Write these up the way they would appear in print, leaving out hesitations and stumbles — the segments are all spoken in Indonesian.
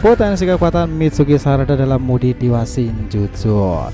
potensi kekuatan Mitsuki Sarada dalam mode Dewa Shinjutsu.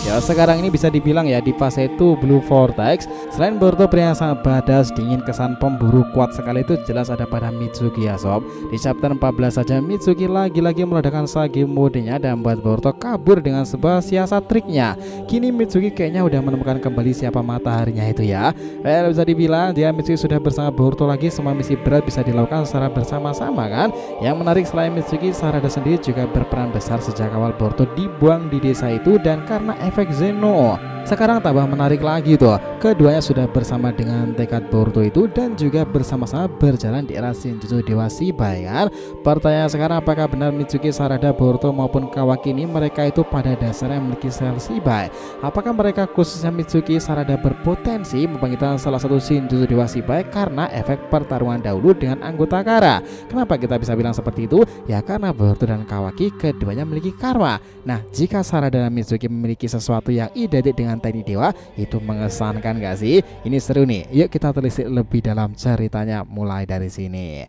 Ya, sekarang ini bisa dibilang ya di fase itu Blue Vortex, selain Boruto pria yang sangat badas, dingin, kesan pemburu kuat sekali, itu jelas ada pada Mitsuki ya sob. Di chapter 14 saja Mitsuki lagi-lagi meledakkan Sage modenya dan membuat Boruto kabur dengan sebuah siasat triknya. Kini Mitsuki kayaknya udah menemukan kembali siapa mataharinya itu ya. Bisa dibilang dia Mitsuki sudah bersama Boruto lagi, semua misi berat bisa dilakukan secara bersama-sama kan. Yang menarik selain Mitsuki, Sarada sendiri juga berperan besar sejak awal Boruto dibuang di desa itu, dan karena efek Zeno sekarang tambah menarik lagi tuh. Keduanya sudah bersama dengan tekad Boruto itu dan juga bersama-sama berjalan di era Shinjutsu Dewa Shibai kan. Pertanyaan sekarang, apakah benar Mitsuki, Sarada, Boruto maupun Kawaki ini mereka itu pada dasarnya memiliki sel Shibai? Apakah mereka khususnya Mitsuki, Sarada berpotensi membangkitkan salah satu Shinjutsu Dewa Shibai karena efek pertarungan dahulu dengan anggota Kara? Kenapa kita bisa bilang seperti itu? Ya karena Boruto dan Kawaki keduanya memiliki karma. Nah, jika Sarada dan Mitsuki memiliki sesuatu yang identik dengan teknik dewa, itu mengesankan gak sih? Ini seru nih. Yuk kita telisik lebih dalam ceritanya mulai dari sini.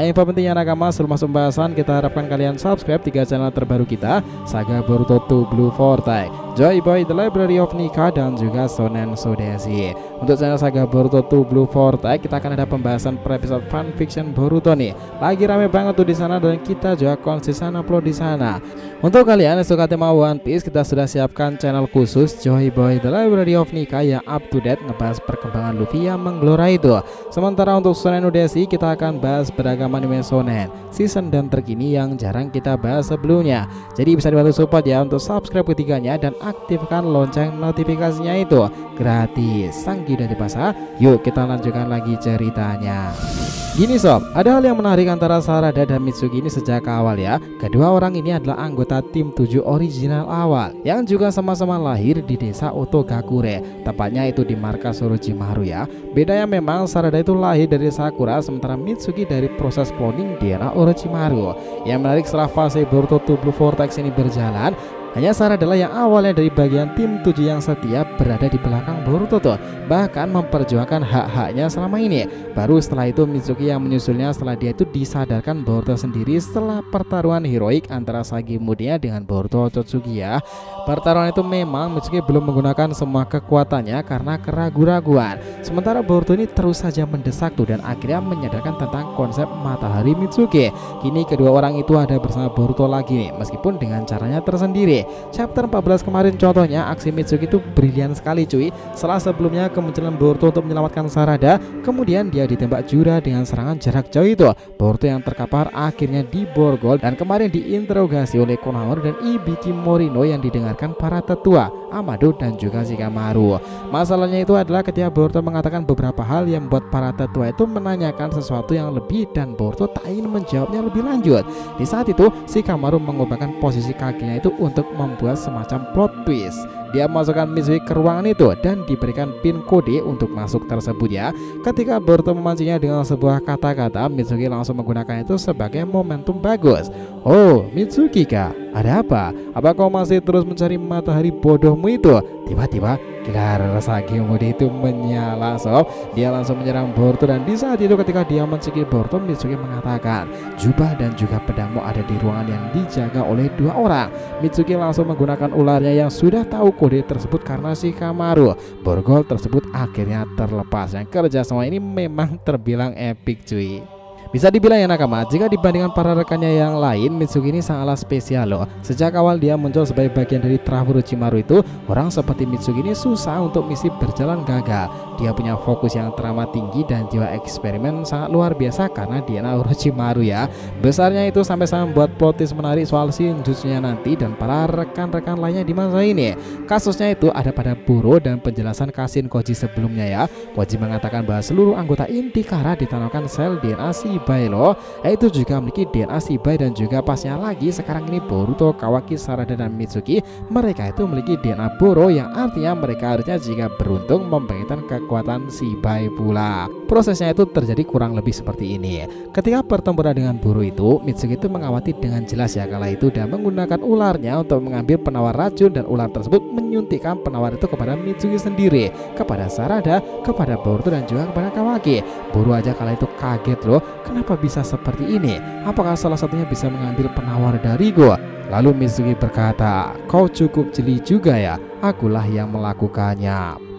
Info pentingnya nakama, sebelum masuk pembahasan kita harapkan kalian subscribe 3 channel terbaru kita, Saga Boruto 2 Blue Vortex, Joy Boy The Library of Nika, dan juga Shonen Sodeshi. Untuk channel Saga Boruto 2 Blue Vortex kita akan ada pembahasan per episode fanfiction Boruto nih. Lagi rame banget tuh di sana dan kita juga konsisten upload di sana. Untuk kalian yang suka tema One Piece, kita sudah siapkan channel khusus Joy Boy The Library of Nika yang up to date ngebahas perkembangan Luffy yang menggelora itu. Sementara untuk Shonen Sodeshi kita akan bahas beragam anime shonen season dan terkini yang jarang kita bahas sebelumnya. Jadi bisa dibantu support ya untuk subscribe ketiganya dan aktifkan lonceng notifikasinya, itu gratis. Sangki udah dipasang, yuk kita lanjutkan lagi ceritanya. Gini sob, ada hal yang menarik antara Sarada dan Mitsuki ini sejak awal ya. Kedua orang ini adalah anggota tim 7 original awal yang juga sama-sama lahir di desa Otogakure, tepatnya itu di markas Orochimaru ya. Bedanya memang Sarada itu lahir dari Sakura, sementara Mitsuki dari proses cloning di era Orochimaru. Yang menarik setelah fase Boruto 2 Blue Vortex ini berjalan, hanya Sarada adalah yang awalnya dari bagian tim 7 yang setia berada di belakang Boruto tuh, bahkan memperjuangkan hak-haknya selama ini. Baru setelah itu Mitsuki yang menyusulnya setelah dia itu disadarkan Boruto sendiri setelah pertarungan heroik antara Sage Mudia dengan Boruto Otsutsuki ya. Pertarungan itu memang Mitsuki belum menggunakan semua kekuatannya karena keraguan-raguan. Sementara Boruto ini terus saja mendesak tuh dan akhirnya menyadarkan tentang konsep matahari Mitsuki. Kini kedua orang itu ada bersama Boruto lagi nih, meskipun dengan caranya tersendiri. Chapter 14 kemarin contohnya aksi Mitsuki itu brilian sekali cuy. Setelah sebelumnya kemunculan Boruto untuk menyelamatkan Sarada, kemudian dia ditembak Jura dengan serangan jarak jauh itu. Boruto yang terkapar akhirnya diborgol dan kemarin diinterogasi oleh Konohamaru dan Ibiki Morino yang didengarkan para tetua Amado dan juga Shikamaru. Masalahnya itu adalah ketika Boruto mengatakan beberapa hal yang membuat para tetua itu menanyakan sesuatu yang lebih dan Boruto tak ingin menjawabnya lebih lanjut. Di saat itu Shikamaru mengubahkan posisi kakinya itu untuk membuat semacam plot twist. Dia masukkan Mitsuki ke ruangan itu dan diberikan pin kode untuk masuk tersebut ya. Ketika Boruto memancingnya dengan sebuah kata-kata, Mitsuki langsung menggunakan itu sebagai momentum bagus. Oh, Mitsuki kak, ada apa? Apa kau masih terus mencari matahari bodohmu itu? Tiba-tiba gelar Sage Mudia itu menyala sob. Dia langsung menyerang Boruto dan di saat itu ketika dia mencekik Boruto, Mitsuki mengatakan jubah dan juga pedangmu ada di ruangan yang dijaga oleh 2 orang. Mitsuki langsung menggunakan ularnya yang sudah tahu kode tersebut karena Shikamaru. Borgol tersebut akhirnya terlepas. Yang kerja semua ini memang terbilang epic cuy. Bisa dibilang ya nakama, jika dibandingkan para rekannya yang lain, Mitsuki ini sangatlah spesial loh. Sejak awal dia muncul sebagai bagian dari Traf Orochimaru itu, orang seperti Mitsuki ini susah untuk misi berjalan gagal. Dia punya fokus yang teramat tinggi dan jiwa eksperimen sangat luar biasa karena dia Orochimaru ya. Besarnya itu sampai membuat plot twist menarik soal Shinjutsunya nanti dan para rekan-rekan lainnya di masa ini. Kasusnya itu ada pada Buro dan penjelasan Kashin Koji sebelumnya ya. Koji mengatakan bahwa seluruh anggota inti Kara ditanamkan sel DNA Shibai loh. Itu juga memiliki DNA Shibai dan juga pasnya lagi sekarang ini Boruto, Kawaki, Sarada dan Mitsuki mereka itu memiliki DNA Boro yang artinya mereka harusnya jika beruntung membangkitkan kekuatan Shibai pula. Prosesnya itu terjadi kurang lebih seperti ini. Ketika pertempuran dengan Boru itu, Mitsuki itu mengamati dengan jelas ya kala itu dan menggunakan ularnya untuk mengambil penawar racun, dan ular tersebut menyuntikkan penawar itu kepada Mitsuki sendiri, kepada Sarada, kepada Boruto dan juga kepada Kawaki. Boru aja kala itu kaget loh, kenapa bisa seperti ini? Apakah salah satunya bisa mengambil penawar dariku? Lalu Mitsuki berkata, kau cukup jeli juga ya, akulah yang melakukannya.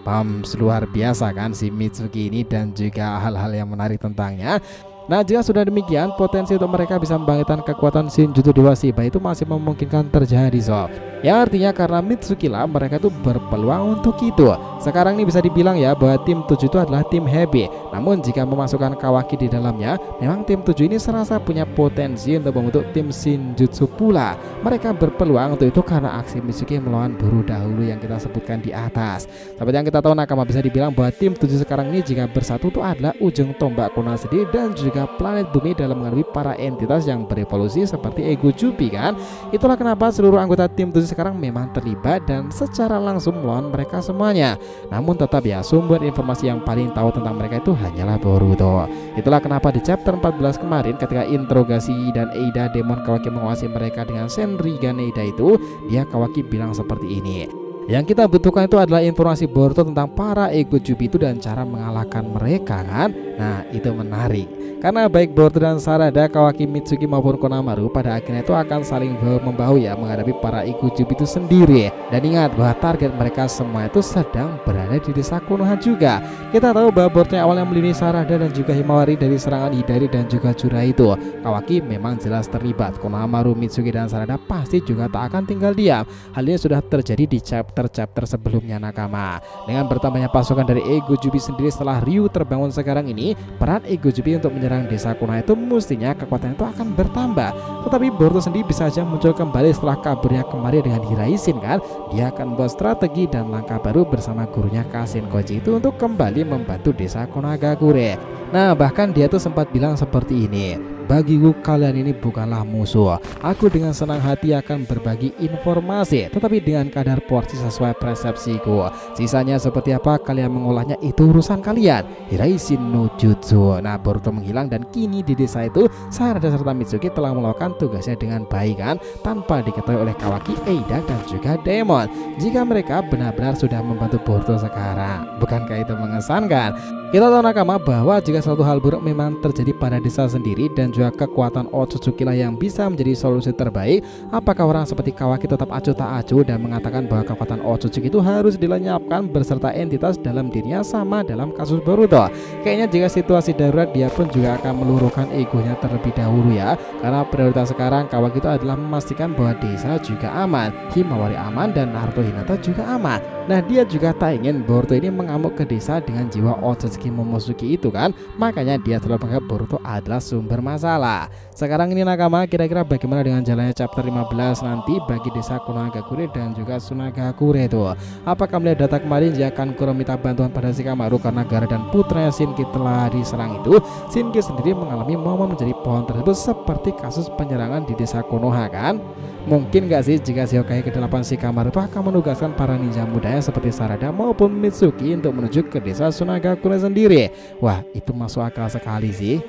Luar biasa kan si Mitsuki ini, dan juga hal-hal yang menarik tentangnya. Nah, jika sudah demikian, potensi untuk mereka bisa membangkitkan kekuatan Shinjutsu Dewa Shiba itu masih memungkinkan terjadi sob. Ya artinya karena Mitsuki lah mereka itu berpeluang untuk itu. Sekarang ini bisa dibilang ya bahwa tim 7 itu adalah tim heavy. Namun jika memasukkan Kawaki di dalamnya, memang tim 7 ini serasa punya potensi untuk membentuk tim Shinjutsu pula. Mereka berpeluang untuk itu karena aksi Mitsuki melawan Boru dahulu yang kita sebutkan di atas. Seperti yang kita tahu, Nakama bisa dibilang bahwa tim 7 sekarang ini jika bersatu itu adalah ujung tombak Konoha sendiri dan juga planet bumi dalam menghadapi para entitas yang berevolusi seperti Ego Jubi kan. Itulah kenapa seluruh anggota tim 7 sekarang memang terlibat dan secara langsung melawan mereka semuanya. Namun tetap ya, sumber informasi yang paling tahu tentang mereka itu hanyalah Boruto. Itulah kenapa di chapter 14 kemarin ketika interogasi dan Eida demon Kawaki menguasai mereka dengan Senrigan Eida itu, dia Kawaki bilang seperti ini, yang kita butuhkan itu adalah informasi Boruto tentang para Ego Jubi itu dan cara mengalahkan mereka kan. Nah itu menarik karena baik Boruto dan Sarada, Kawaki, Mitsuki maupun Konamaru pada akhirnya itu akan saling bahu-membahu ya menghadapi para Ego Jubi itu sendiri. Dan ingat bahwa target mereka semua itu sedang berada di desa Konoha juga. Kita tahu bahwa Boruto yang awalnya melindungi Sarada dan juga Himawari dari serangan Hidari dan juga Jura itu. Kawaki memang jelas terlibat. Konamaru, Mitsuki dan Sarada pasti juga tak akan tinggal diam. Hal ini sudah terjadi di chapter sebelumnya Nakama. Dengan bertambahnya pasukan dari Ego Jubi sendiri setelah Ryu terbangun sekarang ini, peran Ego Jubi untuk menyerang desa Konoha itu mestinya kekuatannya itu akan bertambah. Tetapi Boruto sendiri bisa saja muncul kembali setelah kaburnya kemarin dengan Hiraisin kan. Dia akan membuat strategi dan langkah baru bersama gurunya Kashin Koji itu untuk kembali membantu desa Konagakure. Nah bahkan dia tuh sempat bilang seperti ini, bagiku kalian ini bukanlah musuh. Aku dengan senang hati akan berbagi informasi, tetapi dengan kadar porsi sesuai persepsiku. Sisanya seperti apa kalian mengolahnya itu urusan kalian. Hiraisin no Jutsu. Nah Boruto menghilang dan kini di desa itu Sarada serta Mitsuki telah melakukan tugasnya dengan baik kan, tanpa diketahui oleh Kawaki, Eida dan juga Demon. Jika mereka benar-benar sudah membantu Boruto sekarang, bukankah itu mengesankan? Kita tahu Nakama bahwa jika suatu hal buruk memang terjadi pada desa sendiri dan juga kekuatan Otsutsuki lah yang bisa menjadi solusi terbaik, apakah orang seperti Kawaki tetap acuh tak acuh dan mengatakan bahwa kekuatan Otsutsuki itu harus dilenyapkan beserta entitas dalam dirinya sama dalam kasus Boruto? Kayaknya jika situasi darurat dia pun juga akan meluruhkan egonya terlebih dahulu ya, karena prioritas sekarang Kawaki itu adalah memastikan bahwa desa juga aman, Himawari aman dan Naruto Hinata juga aman. Nah dia juga tak ingin Boruto ini mengamuk ke desa dengan jiwa Otsutsuki Momosuke itu kan, makanya dia selalu menganggap Boruto adalah sumber masalah. Sekarang ini Nakama, kira-kira bagaimana dengan jalannya chapter 15 nanti bagi desa Konagakure dan juga Sunagakure itu? Apakah melihat data kemarin jika Kankuro minta bantuan pada Shikamaru karena Gaara dan putranya Shinki telah diserang itu, Shinki sendiri mengalami momen menjadi pohon tersebut seperti kasus penyerangan di desa Konoha kan? Mungkin gak sih jika si Hokage ke-8 Shikamaru itu akan menugaskan para ninja mudanya seperti Sarada maupun Mitsuki untuk menuju ke desa Sunagakure sendiri? Wah itu masuk akal sekali sih.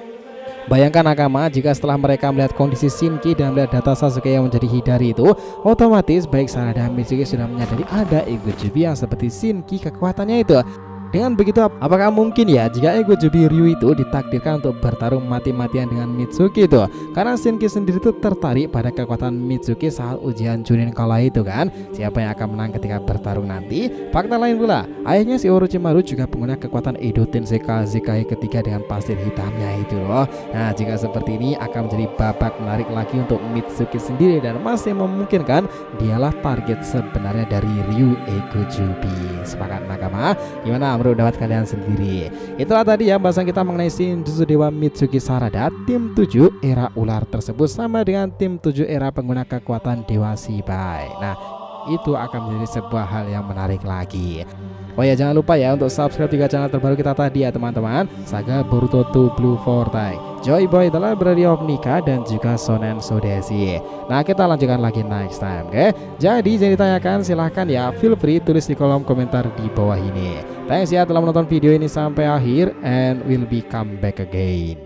Bayangkan Nakama jika setelah mereka melihat kondisi Shinki dan melihat data Sasuke yang menjadi Hidari itu, otomatis baik Sarada dan Mitsuki sudah menyadari ada Ego Jubi yang seperti Shinki kekuatannya itu. Dengan begitu, apakah mungkin ya jika Ego Jubi Ryu itu ditakdirkan untuk bertarung mati-matian dengan Mitsuki itu? Karena Shinki sendiri itu tertarik pada kekuatan Mitsuki saat ujian Chunin kala itu kan. Siapa yang akan menang ketika bertarung nanti? Fakta lain pula, ayahnya si Orochimaru juga pengguna kekuatan Edo Tensei Kazekage ketiga dengan pasir hitamnya itu loh. Nah jika seperti ini akan menjadi babak menarik lagi untuk Mitsuki sendiri dan masih memungkinkan dialah target sebenarnya dari Ryu Ego Jubi. Sepakat Nakama? Gimana menurut dapat kalian sendiri? Itulah tadi ya bahasan kita mengenai Shinjutsu Dewa Mitsuki Sarada tim 7 era ular tersebut sama dengan tim 7 era pengguna kekuatan Dewa Shibai. Nah itu akan menjadi sebuah hal yang menarik lagi. Oh ya jangan lupa ya untuk subscribe 3 channel terbaru kita tadi ya teman-teman, Saga Boruto 2 Blue Forte. Joy Boy The Library of Nika dan juga Sonen Sodesi. Nah, kita lanjutkan lagi next time, oke? Jadi jangan ditanyakan, silahkan ya, feel free tulis di kolom komentar di bawah ini. Thanks ya telah menonton video ini sampai akhir, and we'll be come back again.